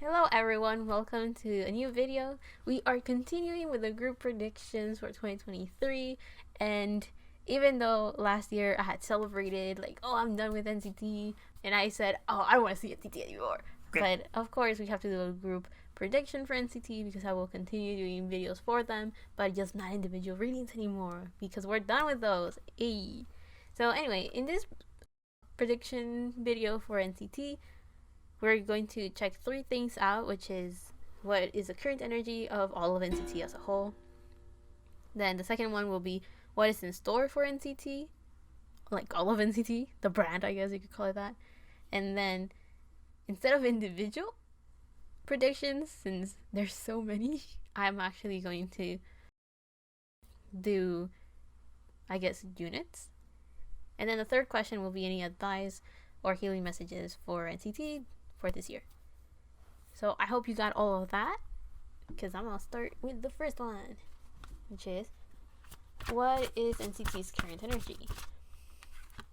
Hello everyone, welcome to a new video. We are continuing with the group predictions for 2023, and even though last year I had celebrated like, oh, I'm done with NCT, and I said, oh, I don't want to see NCT anymore. But of course we have to do a group prediction for NCT because I will continue doing videos for them, but just not individual readings anymore because we're done with those. Hey. So anyway, in this prediction video for NCT, we're going to check three things out, which is what is the current energy of all of NCT as a whole. Then the second one will be what is in store for NCT, like all of NCT, the brand, I guess you could call it that. And then instead of individual predictions, since there's so many, I'm actually going to do, I guess, units. And then the third question will be any advice or healing messages for NCT for this year. So I hope you got all of that, because I'm gonna start with the first one, which is what is NCT's current energy.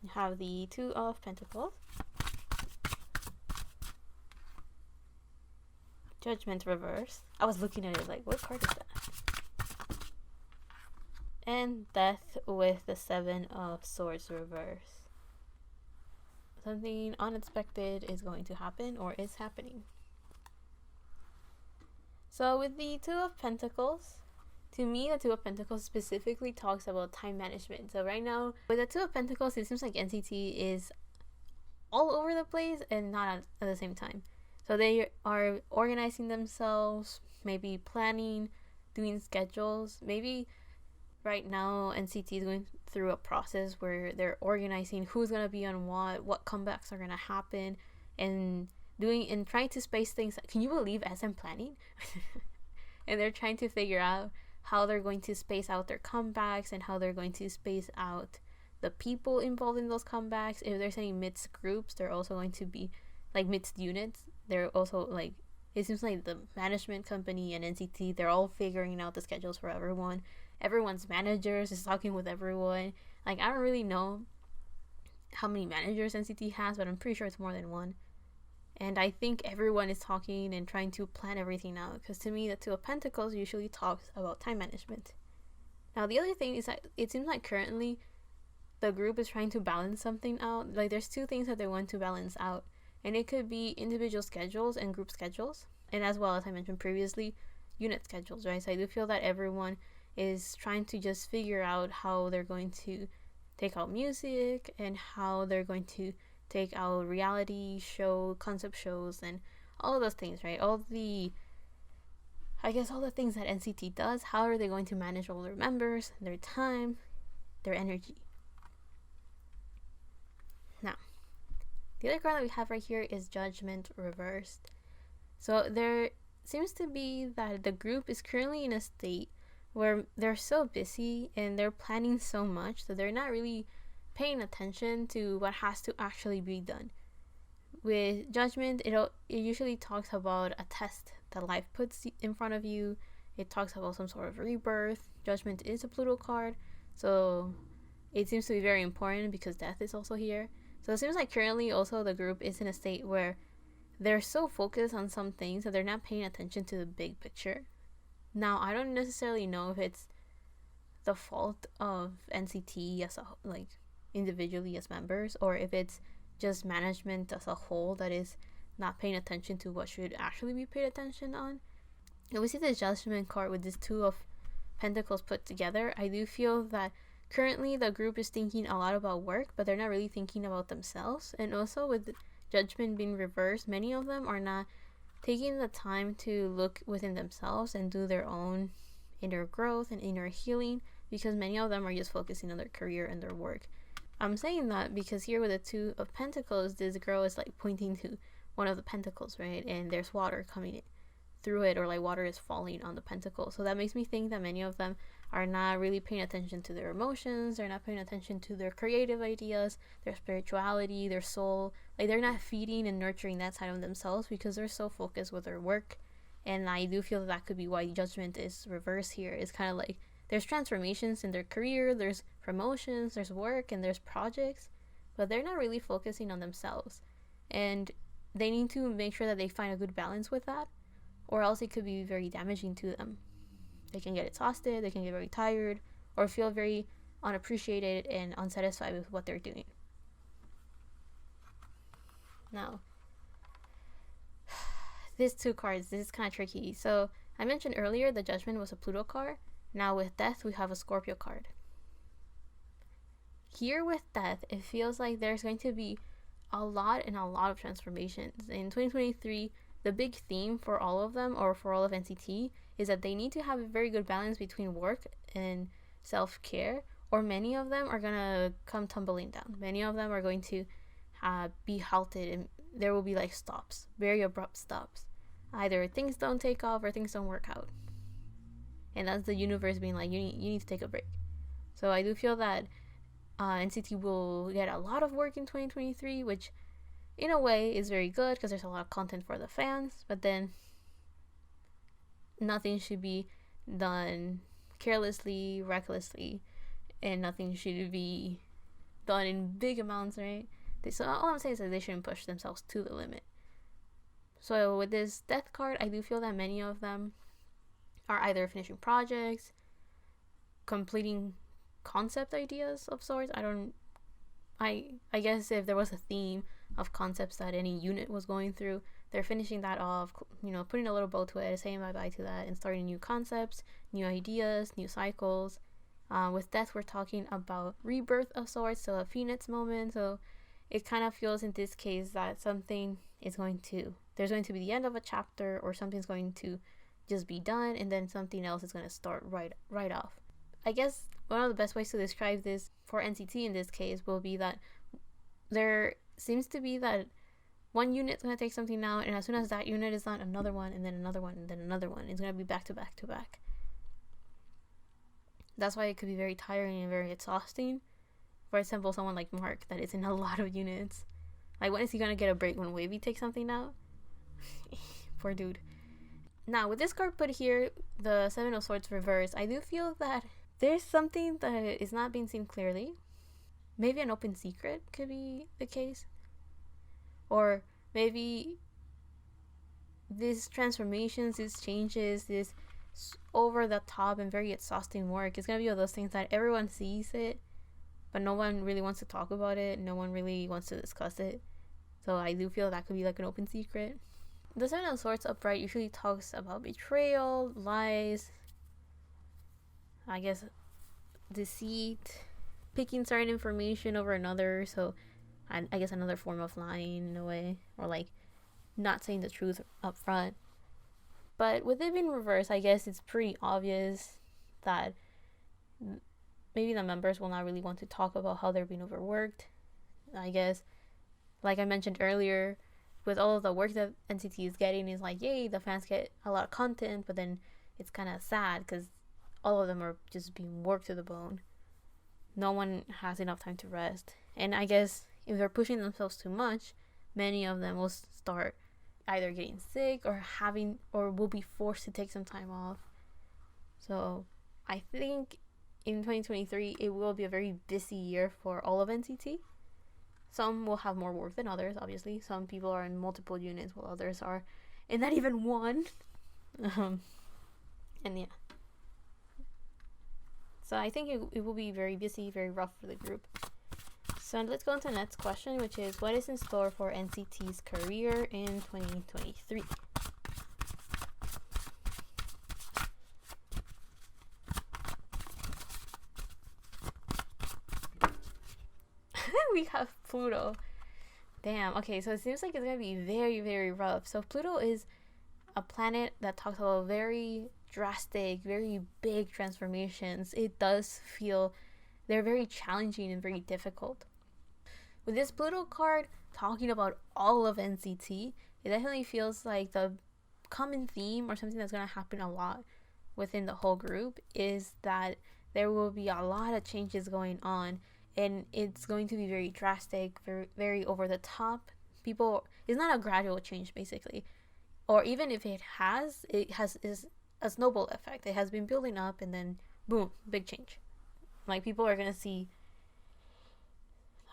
You have the Two of Pentacles, Judgment reverse. I was looking at it like, what card is that? And Death with the Seven of Swords reverse. Something unexpected is going to happen or is happening. So with the Two of Pentacles, to me the Two of Pentacles specifically talks about time management. So right now with the Two of Pentacles, it seems like NCT is all over the place and not at the same time. So they are organizing themselves, maybe planning, doing schedules. Maybe right now NCT is going through a process where they're organizing who's gonna be on what comebacks are gonna happen, and trying to space things. Can you believe SM planning? And they're trying to figure out how they're going to space out their comebacks and how they're going to space out the people involved in those comebacks. If there's any mixed groups, they're also going to be like mixed units. They're also like, it seems like the management company and NCT, they're all figuring out the schedules for everyone. Everyone's managers is talking with everyone. Like, I don't really know how many managers NCT has, but I'm pretty sure it's more than one. And I think everyone is talking and trying to plan everything out, because to me the Two of Pentacles usually talks about time management. Now the other thing is that it seems like currently the group is trying to balance something out. Like, there's two things that they want to balance out, and it could be individual schedules and group schedules, and as well as I mentioned previously, unit schedules, right? So I do feel that everyone is trying to just figure out how they're going to take out music and how they're going to take out reality show, concept shows, and all of those things, right? All the things that NCT does. How are they going to manage all their members, their time, their energy? Now, the other card that we have right here is Judgment reversed. So there seems to be that the group is currently in a state where they're so busy and they're planning so much that they're not really paying attention to what has to actually be done. With Judgment, it usually talks about a test that life puts in front of you. It talks about some sort of rebirth. Judgment is a Pluto card, so it seems to be very important because death is also here. So it seems like currently also the group is in a state where they're so focused on some things that they're not paying attention to the big picture. Now, I don't necessarily know if it's the fault of NCT as individually as members, or if it's just management as a whole that is not paying attention to what should actually be paid attention on. And we see the Judgment card with this Two of Pentacles put together. I do feel that currently the group is thinking a lot about work, but they're not really thinking about themselves. And also with Judgment being reversed, many of them are not taking the time to look within themselves and do their own inner growth and inner healing, because many of them are just focusing on their career and their work. I'm saying that because here with the Two of Pentacles, this girl is like pointing to one of the pentacles, right? And there's water coming through it, or like water is falling on the pentacle. So that makes me think that many of them are not really paying attention to their emotions. They're not paying attention to their creative ideas, their spirituality, their soul. Like, they're not feeding and nurturing that side of themselves because they're so focused with their work. And I do feel that could be why Judgment is reversed here. It's kind of like there's transformations in their career, there's promotions, there's work, and there's projects, but they're not really focusing on themselves. And they need to make sure that they find a good balance with that, or else it could be very damaging to them. They can get exhausted, they can get very tired, or feel very unappreciated and unsatisfied with what they're doing. Now, these two cards, this is kind of tricky. So I mentioned earlier the Judgment was a Pluto card. Now with Death, we have a Scorpio card. Here with Death, it feels like there's going to be a lot of transformations. In 2023, the big theme for all of them, or for all of NCT, is that they need to have a very good balance between work and self-care, or many of them are going to come tumbling down. Many of them are going to be halted, and there will be like stops, very abrupt stops. Either things don't take off or things don't work out. And that's the universe being like, you need to take a break. So I do feel that NCT will get a lot of work in 2023, which in a way is very good because there's a lot of content for the fans, but then nothing should be done carelessly, recklessly, and nothing should be done in big amounts, right? So all I'm saying is that they shouldn't push themselves to the limit. So with this Death card, I do feel that many of them are either finishing projects, completing concept ideas of sorts. I guess if there was a theme of concepts that any unit was going through, they're finishing that off, putting a little bow to it, saying bye-bye to that, and starting new concepts, new ideas, new cycles. With Death, we're talking about rebirth of sorts, so a phoenix moment. So it kind of feels in this case that there's going to be the end of a chapter, or something's going to just be done, and then something else is going to start right off. I guess one of the best ways to describe this for NCT in this case will be that there seems to be that one unit's going to take something out, and as soon as that unit is done, another one, and then another one, and then another one. It's going to be back to back to back. That's why it could be very tiring and very exhausting. For example, someone like Mark that is in a lot of units. Like, when is he going to get a break? When WayV takes something out? Poor dude. Now, with this card put here, the Seven of Swords reverse, I do feel that there's something that is not being seen clearly. Maybe an open secret could be the case. Or maybe these transformations, these changes, this over the top and very exhausting work is going to be one of those things that everyone sees it, but no one really wants to talk about it. No one really wants to discuss it. So I do feel that could be like an open secret. The Seven of Swords upright usually talks about betrayal, lies, I guess deceit, picking certain information over another. So I guess another form of lying in a way, or like not saying the truth up front. But with it being reversed, I guess it's pretty obvious that maybe the members will not really want to talk about how they're being overworked. I guess, like I mentioned earlier, with all of the work that NCT is getting, is like, yay, the fans get a lot of content, but then it's kind of sad because all of them are just being worked to the bone. No one has enough time to rest. And I guess if they're pushing themselves too much, many of them will start either getting sick or will be forced to take some time off. So I think in 2023 it will be a very busy year for all of NCT. Some will have more work than others, obviously. Some people are in multiple units while others are in not even one. And yeah. So I think it will be very busy, very rough for the group. So let's go on to the next question, which is, what is in store for NCT's career in 2023? We have Pluto. Damn. Okay, so it seems like it's gonna be very, very rough. So Pluto is a planet that talks about very drastic, very big transformations. It does feel they're very challenging and very difficult. With this Pluto card talking about all of NCT, it definitely feels like the common theme, or something that's going to happen a lot within the whole group, is that there will be a lot of changes going on, and it's going to be very drastic, very, very over the top. It's not a gradual change, basically. Or even if it has is a snowball effect. It has been building up, and then boom, big change. Like, people are going to see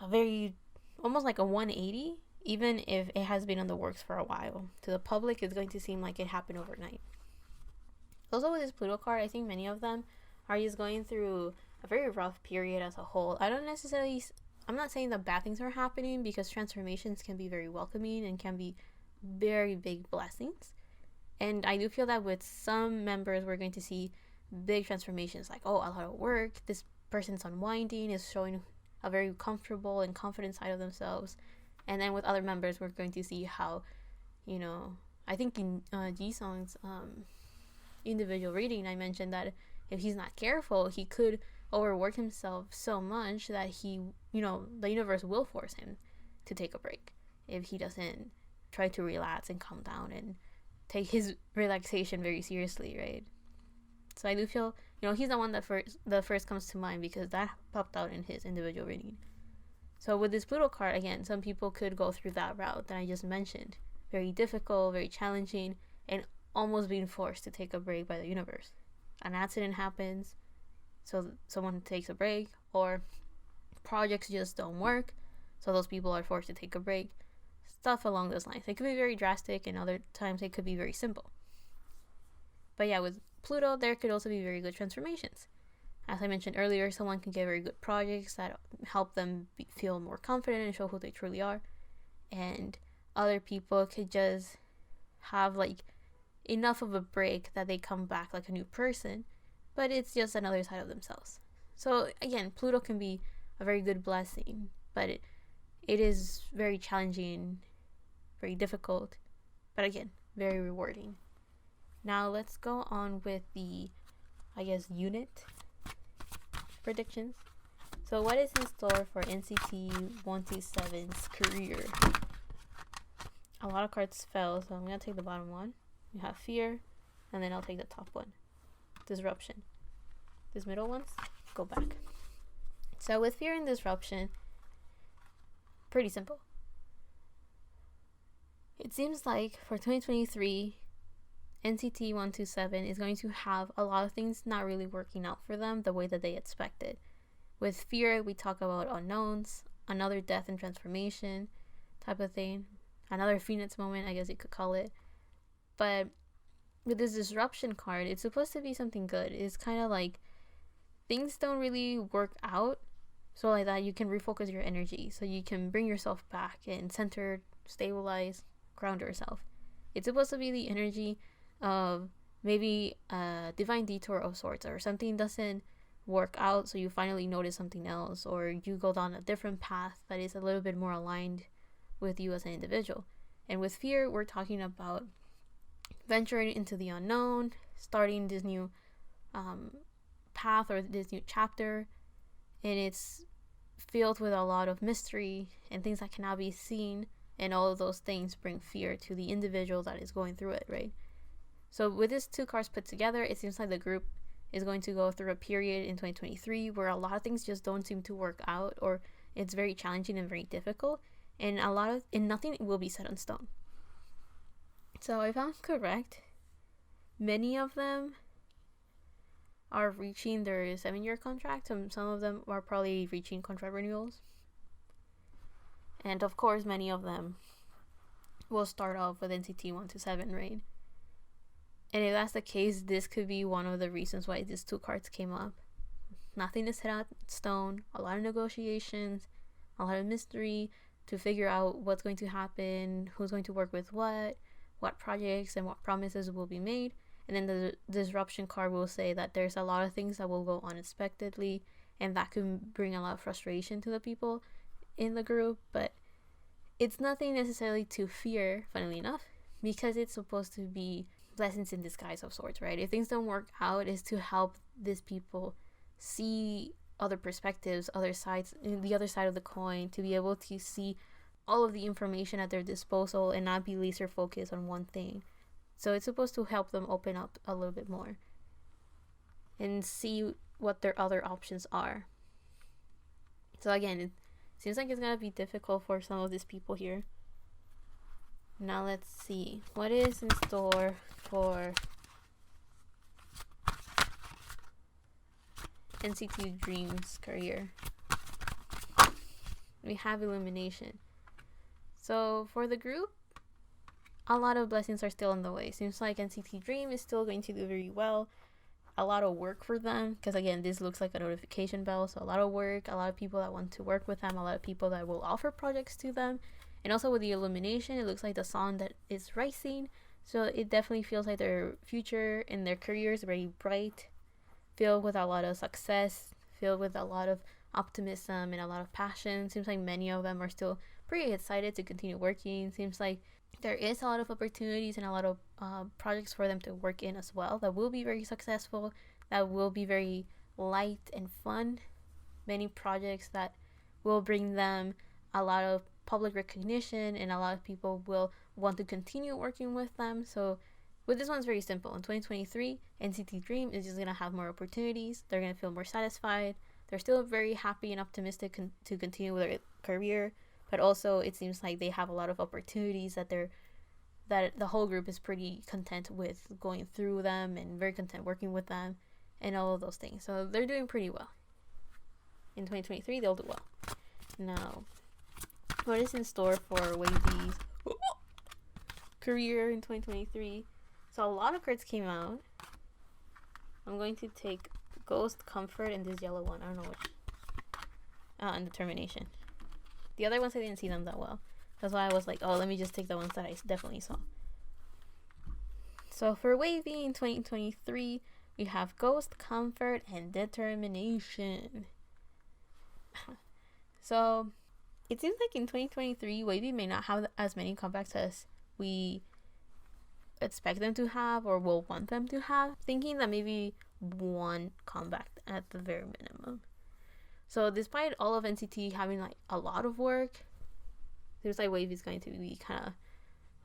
a very, almost like a 180 even if it has been in the works for a while. To the public, it's going to seem like it happened overnight. Also, with this Pluto card, I think many of them are just going through a very rough period as a whole. I'm not saying that bad things are happening, because transformations can be very welcoming and can be very big blessings. And I do feel that with some members, we're going to see big transformations, like, oh, a lot of work, this person's unwinding, is showing a very comfortable and confident side of themselves. And then with other members, we're going to see how, I think in Jisung's individual reading, I mentioned that if he's not careful, he could overwork himself so much that the universe will force him to take a break if he doesn't try to relax and calm down and take his relaxation very seriously, right? So I do feel, he's the one that first comes to mind, because that popped out in his individual reading. So with this Pluto card, again, some people could go through that route that I just mentioned. Very difficult, very challenging, and almost being forced to take a break by the universe. An accident happens, so someone takes a break, or projects just don't work, so those people are forced to take a break. Stuff along those lines. It could be very drastic, and other times it could be very simple. But yeah, with Pluto, there could also be very good transformations. As I mentioned earlier, someone can get very good projects that help them feel more confident and show who they truly are. And other people could just have enough of a break that they come back like a new person, but it's just another side of themselves. So again, Pluto can be a very good blessing, but it is very challenging, very difficult, but again, very rewarding. Now let's go on with the, unit predictions. So what is in store for NCT 127's career? A lot of cards fell, so I'm going to take the bottom one. We have Fear, and then I'll take the top one. Disruption. These middle ones, go back. So with Fear and Disruption, pretty simple. It seems like for 2023, NCT 127 is going to have a lot of things not really working out for them the way that they expected. With Fear, we talk about unknowns, another death and transformation type of thing, another Phoenix moment, I guess you could call it. But with this Disruption card, it's supposed to be something good. It's kind of like things don't really work out, so like that you can refocus your energy, so you can bring yourself back and center, stabilize, ground yourself. It's supposed to be the energy of maybe a divine detour of sorts, or something doesn't work out, so you finally notice something else, or you go down a different path that is a little bit more aligned with you as an individual. And with Fear, we're talking about venturing into the unknown, starting this new path or this new chapter, and it's filled with a lot of mystery and things that cannot be seen, and all of those things bring fear to the individual that is going through it, right? So with these two cards put together, it seems like the group is going to go through a period in 2023 where a lot of things just don't seem to work out, or it's very challenging and very difficult, and nothing will be set in stone. So if I'm correct, many of them are reaching their 7-year contract, and some of them are probably reaching contract renewals. And of course, many of them will start off with NCT 127, right? And if that's the case, this could be one of the reasons why these two cards came up. Nothing is set out in stone, a lot of negotiations, a lot of mystery to figure out what's going to happen, who's going to work with what projects and what promises will be made. And then the Disruption card will say that there's a lot of things that will go unexpectedly, and that could bring a lot of frustration to the people in the group. But it's nothing necessarily to fear, funnily enough, because it's supposed to be blessings in disguise of sorts, right? If things don't work out, is to help these people see other perspectives, other sides, the other side of the coin, to be able to see all of the information at their disposal and not be laser focused on one thing. So it's supposed to help them open up a little bit more and see what their other options are. So again, it seems like it's gonna be difficult for some of these people here. Now let's see what is in store for NCT Dream's career. We have Illumination. So for the group, a lot of blessings are still on the way. Seems like NCT Dream is still going to do very well. A lot of work for them, because again, this looks like a notification bell, so a lot of work, a lot of people that want to work with them, a lot of people that will offer projects to them. And also with the illumination, it looks like the sun that is rising, so it definitely feels like their future and their career is very bright, filled with a lot of success, filled with a lot of optimism and a lot of passion. Seems like many of them are still pretty excited to continue working. Seems like there is a lot of opportunities and a lot of projects for them to work in as well that will be very successful, that will be very light and fun. Many projects that will bring them a lot of public recognition, and a lot of people will want to continue working with them. So with this one's very simple. In 2023, NCT Dream is just going to have more opportunities. They're going to feel more satisfied. They're still very happy and optimistic to continue with their career, but also it seems like they have a lot of opportunities that the whole group is pretty content with going through them and very content working with them and all of those things. So they're doing pretty well. In 2023, they'll do well. Now, what is in store for WayV's career in 2023? So a lot of cards came out. I'm going to take Ghost, Comfort, and this yellow one. I don't know which. And Determination. The other ones I didn't see them that well. That's why I was like, oh, let me just take the ones that I definitely saw. So for WayV in 2023, we have Ghost, Comfort, and Determination. So it seems like in 2023, WayV may not have as many comebacks as we expect them to have or will want them to have. Thinking that maybe one comeback at the very minimum. So despite all of NCT having like a lot of work, seems like WayV is going to be kind of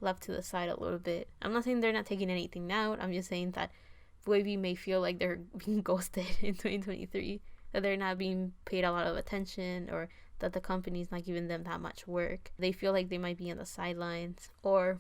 left to the side a little bit. I'm not saying they're not taking anything out. I'm just saying that WayV may feel like they're being ghosted in 2023, that they're not being paid a lot of attention, or that the company's not giving them that much work. They feel like they might be on the sidelines, or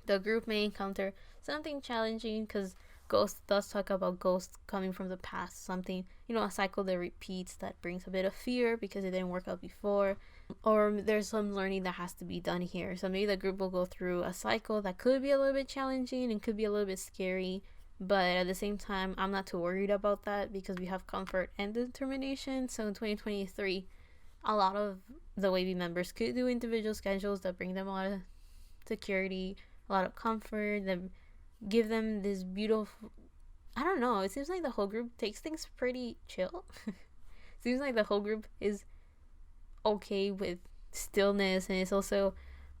the group may encounter something challenging, because Ghost does talk about ghosts coming from the past, something, a cycle that repeats that brings a bit of fear because it didn't work out before, or there's some learning that has to be done here. So maybe the group will go through a cycle that could be a little bit challenging and could be a little bit scary, but at the same time, I'm not too worried about that because we have Comfort and Determination. So in 2023, a lot of the WayV members could do individual schedules that bring them a lot of security, a lot of comfort, that give them this beautiful, I don't know, it seems like the whole group takes things pretty chill. Seems like the whole group is okay with stillness, and it's also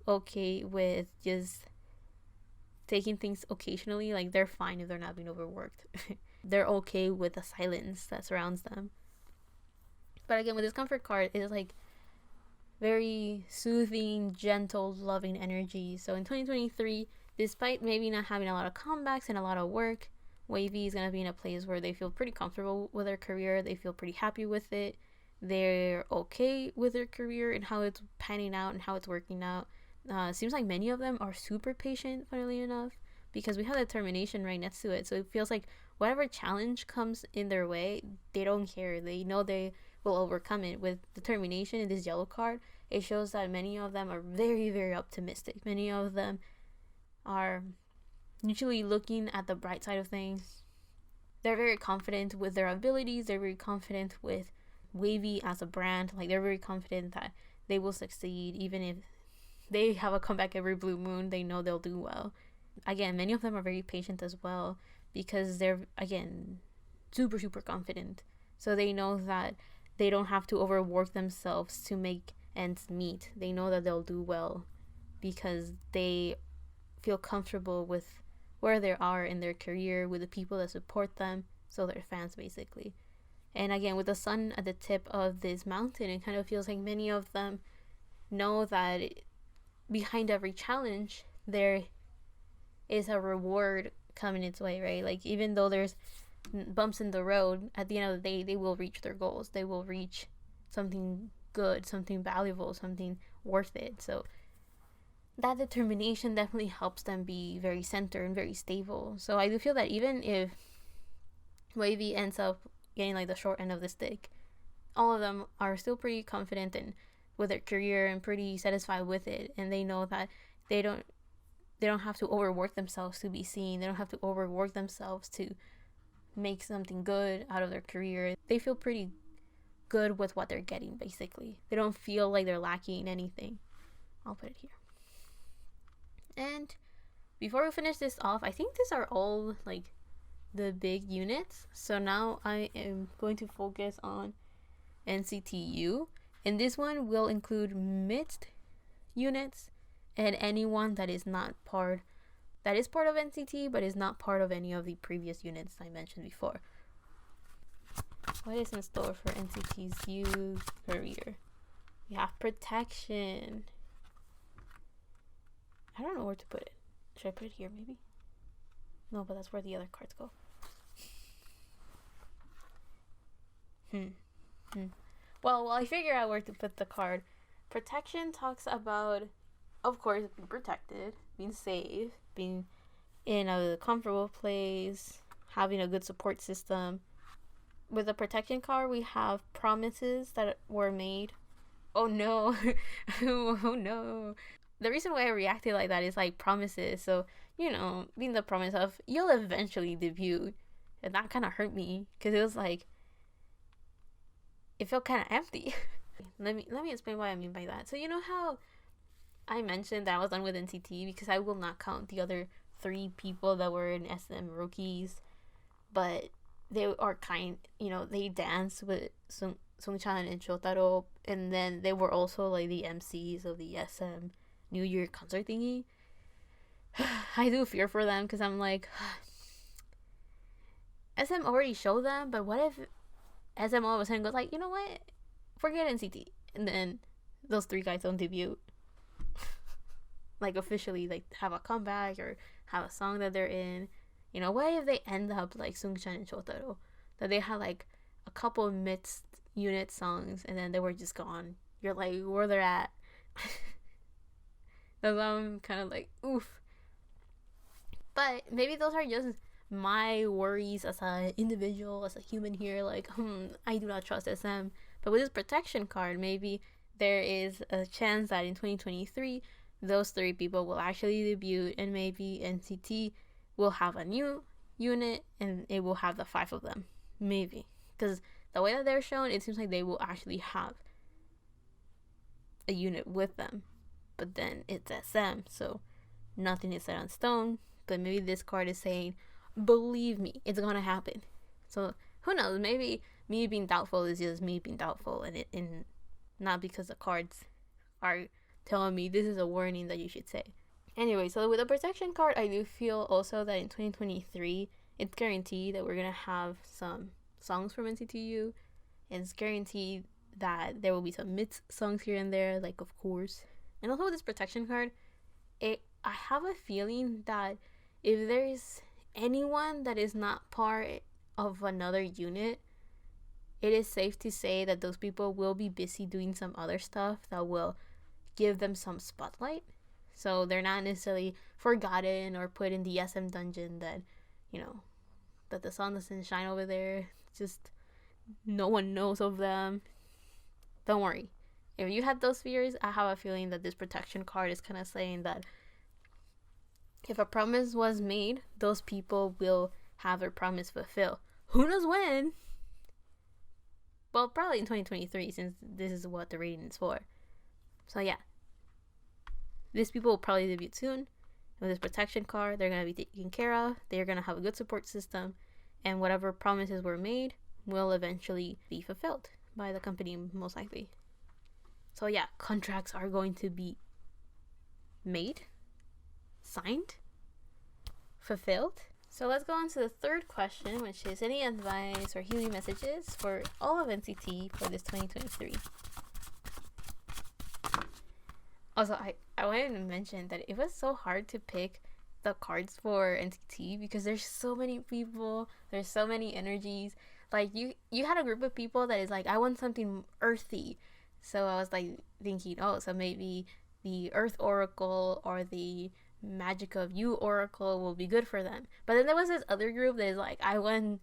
okay with just taking things occasionally. Like, they're fine if they're not being overworked. They're okay with the silence that surrounds them. But again, with this Comfort card, it's like very soothing, gentle, loving energy. So in 2023, despite maybe not having a lot of comebacks and a lot of work, WayV is going to be in a place where they feel pretty comfortable with their career. They feel pretty happy with it. They're okay with their career and how it's panning out and how it's working out. Seems like many of them are super patient, funnily enough, because we have Determination right next to it. So it feels like whatever challenge comes in their way, they don't care. They know they will overcome it. With Determination in this yellow card, it shows that many of them are very, very optimistic. Many of them are usually looking at the bright side of things. They're very confident with their abilities. They're very confident with WayV as a brand. Like, they're very confident that they will succeed. Even if they have a comeback every blue moon, they know they'll do well. Again, many of them are very patient as well because they're, again, super, super confident. So they know that they don't have to overwork themselves to make ends meet. They know that they'll do well because they feel comfortable with where they are in their career, with the people that support them, so their fans basically. And again, with the sun at the tip of this mountain, it kind of feels like many of them know that behind every challenge there is a reward coming its way, right? Like, even though there's bumps in the road, at the end of the day, they will reach their goals. They will reach something good, something valuable, something worth it. So that determination definitely helps them be very centered and very stable. So I do feel that even if WayV ends up getting like the short end of the stick, all of them are still pretty confident and with their career and pretty satisfied with it, and they know that they don't have to overwork themselves to be seen. They don't have to overwork themselves to make something good out of their career. They feel pretty good with what they're getting, basically. They don't feel like they're lacking anything. I'll put it here. And before we finish this off, I think these are all like the big units. So now I am going to focus on NCTU, and this one will include mixed units and anyone that is part of NCT but is not part of any of the previous units I mentioned before. What is in store for NCT's youth career? We have protection. I don't know where to put it. Should I put it here maybe? No, but that's where the other cards go. Well, while I figure out where to put the card, protection talks about, of course, being protected, being safe, being in a comfortable place, having a good support system. With the protection card, we have promises that were made. Oh no. Oh no. The reason why I reacted like that is like promises. So, being the promise of you'll eventually debut. And that kind of hurt me because it was like, it felt kind of empty. Let me explain what I mean by that. So you know how I mentioned that I was done with NCT because I will not count the other 3 people that were in SM rookies, but they are they dance with Haechan and Shotaro, and then they were also like the MCs of the SM New Year concert thingy. I do fear for them because I'm like, SM already showed them, but what if SM all of a sudden goes like, you know what, forget NCT, and then those 3 guys don't debut, like officially, like have a comeback or have a song that they're in. What if they end up like Haechan and Shotaro, that they had like a couple mixed unit songs and then they were just gone? You're like, where they're at? That's why I'm kind of like, oof. But maybe those are just my worries as an individual, as a human here. Like, I do not trust SM. But with this protection card, maybe there is a chance that in 2023, those 3 people will actually debut, and maybe NCT will have a new unit and it will have the 5 of them. Maybe. Because the way that they're shown, it seems like they will actually have a unit with them. But then it's SM, so nothing is set on stone. But maybe this card is saying, believe me, it's gonna happen. So who knows? Maybe me being doubtful is just me being doubtful, and not because the cards are telling me this is a warning that you should say. Anyway, so with the protection card, I do feel also that in 2023, it's guaranteed that we're gonna have some songs from NCTU, and it's guaranteed that there will be some mid songs here and there, like, of course. And also with this protection card, I have a feeling that if there is anyone that is not part of another unit, it is safe to say that those people will be busy doing some other stuff that will give them some spotlight. So they're not necessarily forgotten or put in the SM dungeon that, that the sun doesn't shine over there. Just no one knows of them. Don't worry. If you had those fears, I have a feeling that this protection card is kind of saying that if a promise was made, those people will have their promise fulfilled. Who knows when? Well, probably in 2023, since this is what the rating is for. So yeah, these people will probably debut soon. With this protection card, they're going to be taken care of. They're going to have a good support system. And whatever promises were made will eventually be fulfilled by the company, most likely. So yeah, contracts are going to be made, signed, fulfilled. So let's go on to the third question, which is any advice or healing messages for all of NCT for this 2023. Also, I wanted to mention that it was so hard to pick the cards for NCT because there's so many people, there's so many energies. Like you had a group of people that is like, I want something earthy. So I was like thinking, so maybe the Earth Oracle or the Magic of You Oracle will be good for them. But then there was this other group that is like, I want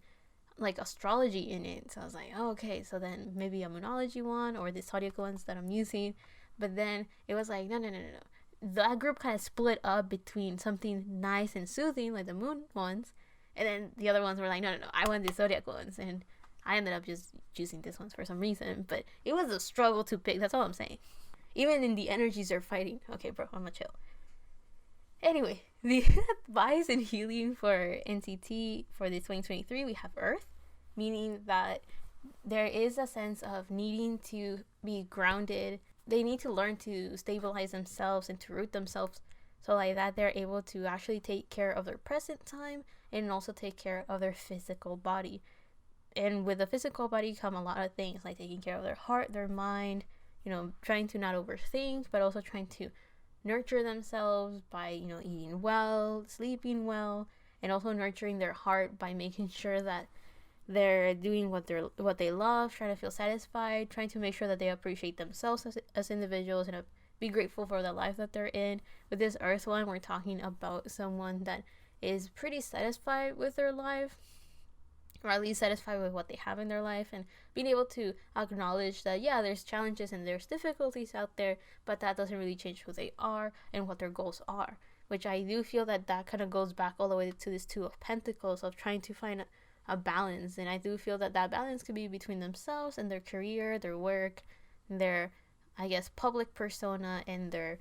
like astrology in it. So I was like, oh, okay, so then maybe a moonology one or the zodiacal ones that I'm using. But then it was like, no. That group kind of split up between something nice and soothing, like the moon ones, and then the other ones were like, no, I want the zodiac ones. And I ended up just choosing this ones for some reason. But it was a struggle to pick. That's all I'm saying. Even in the energies they're fighting. Okay, bro, I'm gonna chill. Anyway, the advice and healing for NCT for the 2023, we have Earth, meaning that there is a sense of needing to be grounded. They need to learn to stabilize themselves and to root themselves, so like that they're able to actually take care of their present time and also take care of their physical body. And with the physical body come a lot of things, like taking care of their heart, their mind, trying to not overthink, but also trying to nurture themselves by, eating well, sleeping well, and also nurturing their heart by making sure that they're doing what they love, trying to feel satisfied, trying to make sure that they appreciate themselves as individuals and be grateful for the life that they're in. With this Earth one, we're talking about someone that is pretty satisfied with their life, or at least satisfied with what they have in their life, and being able to acknowledge that, yeah, there's challenges and there's difficulties out there, but that doesn't really change who they are and what their goals are, which I do feel that kind of goes back all the way to this Two of Pentacles of trying to find a balance. And I do feel that balance could be between themselves and their career, their work, their, I guess, public persona, and their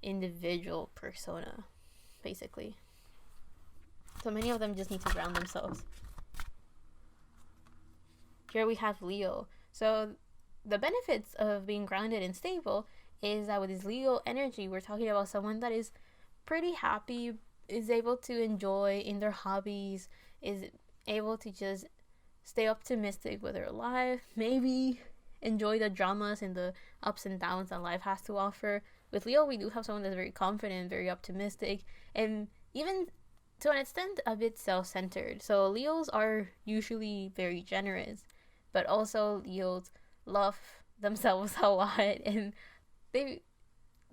individual persona, basically. So many of them just need to ground themselves. Here we have Leo. So the benefits of being grounded and stable is that with this Leo energy, we're talking about someone that is pretty happy, is able to enjoy in their hobbies, is able to just stay optimistic with their life, maybe enjoy the dramas and the ups and downs that life has to offer. With Leo, we do have someone that's very confident, very optimistic, and even to an extent a bit self-centered. So Leos are usually very generous, but also Leos love themselves a lot, and they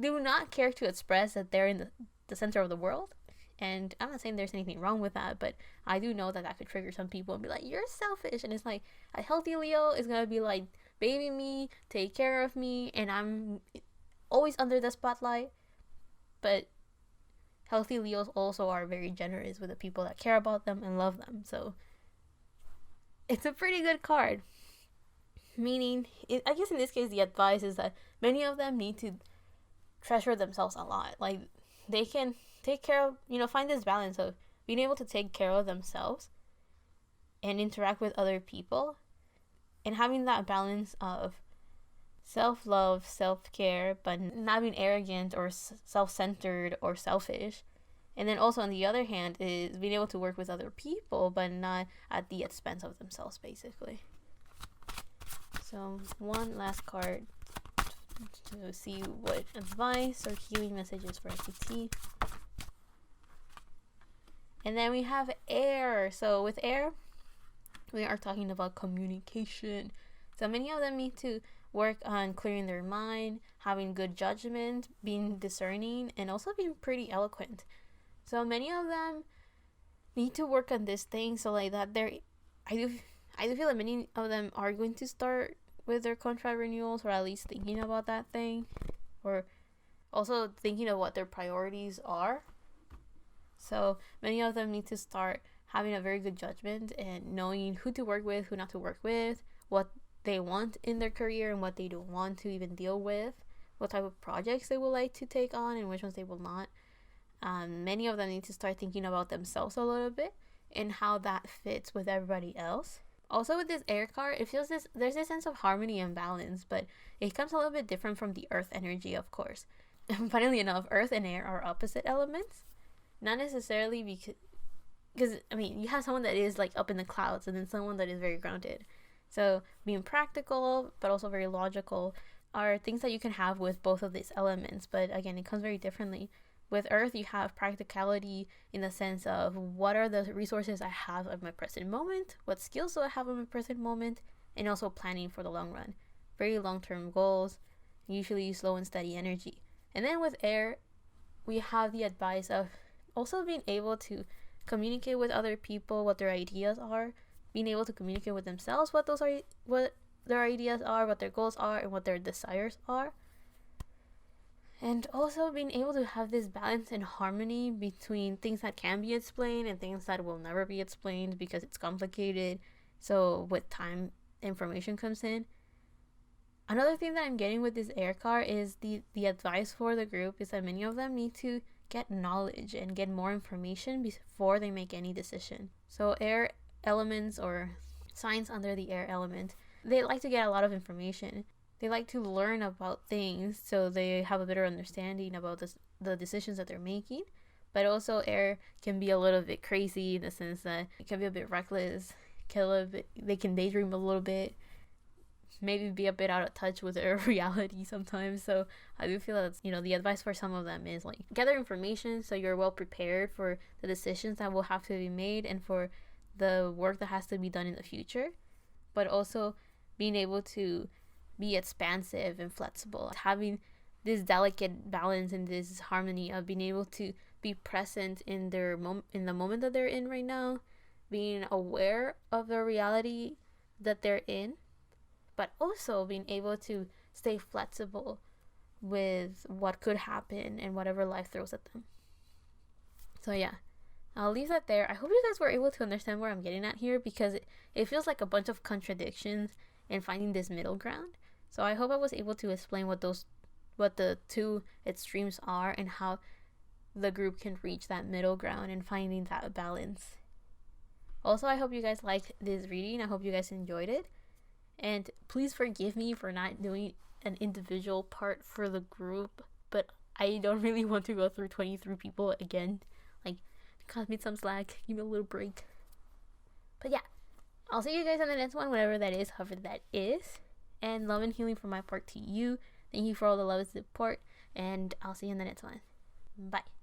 do not care to express that they're in the center of the world. And I'm not saying there's anything wrong with that, but I do know that could trigger some people and be like, you're selfish. And it's like, a healthy Leo is going to be like, baby me, take care of me, and I'm always under the spotlight. But healthy Leos also are very generous with the people that care about them and love them. So it's a pretty good card. Meaning, I guess in this case, the advice is that many of them need to treasure themselves a lot. Like, they can take care of, find this balance of being able to take care of themselves and interact with other people, and having that balance of self-love, self-care, but not being arrogant or self-centered or selfish. And then also on the other hand is being able to work with other people, but not at the expense of themselves, basically. So one last card to see what advice or healing messages for NCT. And then we have air. So with air, we are talking about communication. So many of them need to work on clearing their mind, having good judgment, being discerning, and also being pretty eloquent. So many of them need to work on this thing. So like that, I do feel that many of them are going to start with their contract renewals, or at least thinking about that thing, or also thinking of what their priorities are. So many of them need to start having a very good judgment and knowing who to work with, who not to work with, what they want in their career and what they don't want to even deal with, what type of projects they would like to take on and which ones they will not. Many of them need to start thinking about themselves a little bit and how that fits with everybody else. Also with this air card, it feels there's this sense of harmony and balance, but it comes a little bit different from the earth energy, of course. Funnily enough, earth and air are opposite elements. Not necessarily because I mean, you have someone that is like up in the clouds and then someone that is very grounded. So being practical but also very logical are things that you can have with both of these elements, but again, it comes very differently. With earth, you have practicality in the sense of what are the resources I have at my present moment, what skills do I have at my present moment, and also planning for the long run. Very long-term goals, usually slow and steady energy. And then with air, we have the advice of also being able to communicate with other people what their ideas are, being able to communicate with themselves what their ideas are, what their goals are, and what their desires are. And also being able to have this balance and harmony between things that can be explained and things that will never be explained because it's complicated. So with time, information comes in. Another thing that I'm getting with this air card is the advice for the group is that many of them need to get knowledge and get more information before they make any decision. So air elements or signs under the air element, they like to get a lot of information. They like to learn about things so they have a better understanding about the decisions that they're making. But also air can be a little bit crazy in the sense that it can be a bit reckless, they can daydream a little bit, maybe be a bit out of touch with their reality sometimes. So I do feel that, the advice for some of them is like gather information so you're well prepared for the decisions that will have to be made and for the work that has to be done in the future, but also being able to be expansive and flexible, having this delicate balance and this harmony of being able to be present in in the moment that they're in right now, being aware of the reality that they're in, but also being able to stay flexible with what could happen and whatever life throws at them. So yeah, I'll leave that there. I hope you guys were able to understand where I'm getting at here, because it feels like a bunch of contradictions and finding this middle ground. So I hope I was able to explain what the two extremes are and how the group can reach that middle ground and finding that balance. Also, I hope you guys liked this reading. I hope you guys enjoyed it. And please forgive me for not doing an individual part for the group, but I don't really want to go through 23 people again. Like, cut me some slack, give me a little break. But yeah, I'll see you guys on the next one, whatever that is, however that is. And love and healing from my part to you. Thank you for all the love and support, and I'll see you in the next one. Bye.